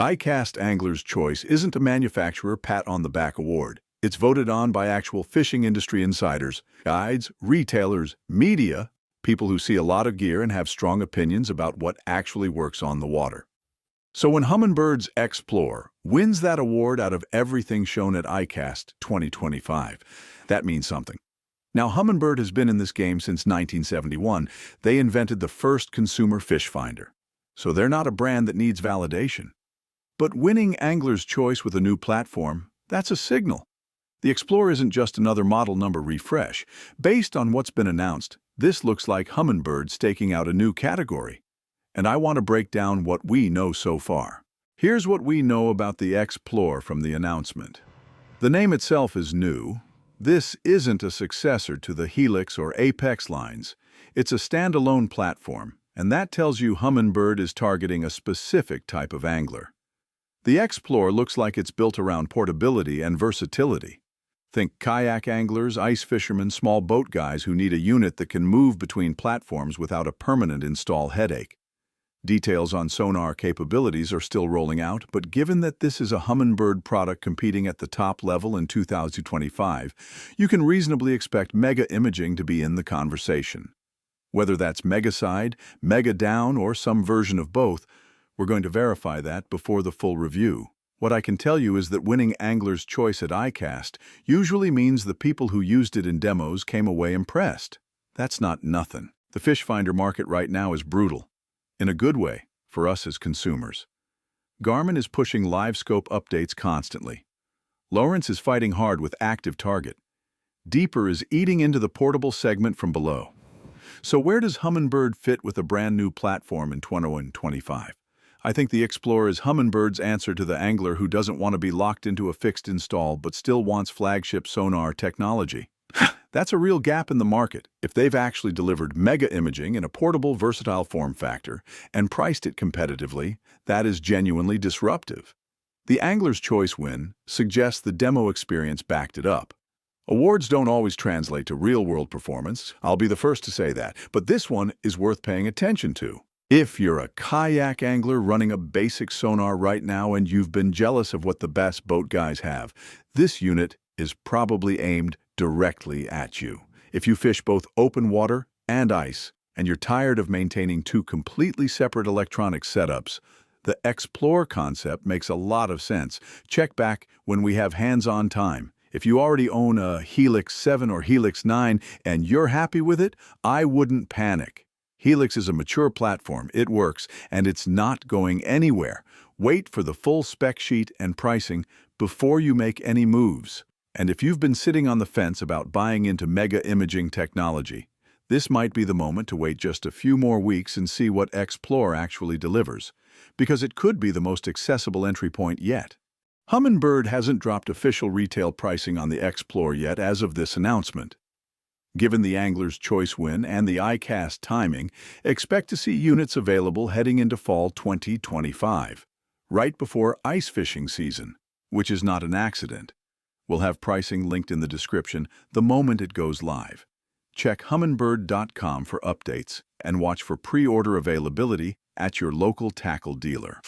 ICAST Angler's Choice isn't a manufacturer pat-on-the-back award. It's voted on by actual fishing industry insiders, guides, retailers, media, people who see a lot of gear and have strong opinions about what actually works on the water. So when Humminbird's XPLORE wins that award out of everything shown at ICAST 2025, that means something. Now, Humminbird has been in this game since 1971. They invented the first consumer fish finder. So they're not a brand that needs validation. But winning Angler's Choice with a new platform, that's a signal. The XPLORE isn't just another model number refresh. Based on what's been announced, this looks like Humminbird staking out a new category. And I want to break down what we know so far. Here's what we know about the XPLORE from the announcement. The name itself is new. This isn't a successor to the Helix or Apex lines. It's a standalone platform, and that tells you Humminbird is targeting a specific type of angler. The XPLORE looks like it's built around portability and versatility. Think kayak anglers, ice fishermen, small boat guys who need a unit that can move between platforms without a permanent install headache. Details on sonar capabilities are still rolling out, but given that this is a Humminbird product competing at the top level in 2025, you can reasonably expect mega imaging to be in the conversation. Whether that's mega side, mega down, or some version of both, we're going to verify that before the full review. What I can tell you is that winning Angler's Choice at ICAST usually means the people who used it in demos came away impressed. That's not nothing. The fish finder market right now is brutal. In a good way, for us as consumers. Garmin is pushing live scope updates constantly. Lowrance is fighting hard with active target. Deeper is eating into the portable segment from below. So where does Humminbird fit with a brand new platform in 2025? I think the XPLORE is Humminbird's answer to the angler who doesn't want to be locked into a fixed install but still wants flagship sonar technology. That's a real gap in the market. If they've actually delivered mega imaging in a portable, versatile form factor and priced it competitively, that is genuinely disruptive. The Angler's Choice win suggests the demo experience backed it up. Awards don't always translate to real-world performance, I'll be the first to say that, but this one is worth paying attention to. If you're a kayak angler running a basic sonar right now and you've been jealous of what the best boat guys have, this unit is probably aimed directly at you. If you fish both open water and ice, and you're tired of maintaining two completely separate electronic setups, the XPLORE concept makes a lot of sense. Check back when we have hands-on time. If you already own a Helix 7 or Helix 9 and you're happy with it, I wouldn't panic. Helix is a mature platform, it works, and it's not going anywhere. Wait for the full spec sheet and pricing before you make any moves. And if you've been sitting on the fence about buying into mega imaging technology, this might be the moment to wait just a few more weeks and see what XPLORE actually delivers, because it could be the most accessible entry point yet. Humminbird hasn't dropped official retail pricing on the XPLORE yet as of this announcement. Given the Angler's Choice win and the ICAST timing, expect to see units available heading into fall 2025, right before ice fishing season, which is not an accident. We'll have pricing linked in the description the moment it goes live. Check humminbird.com for updates and watch for pre-order availability at your local tackle dealer.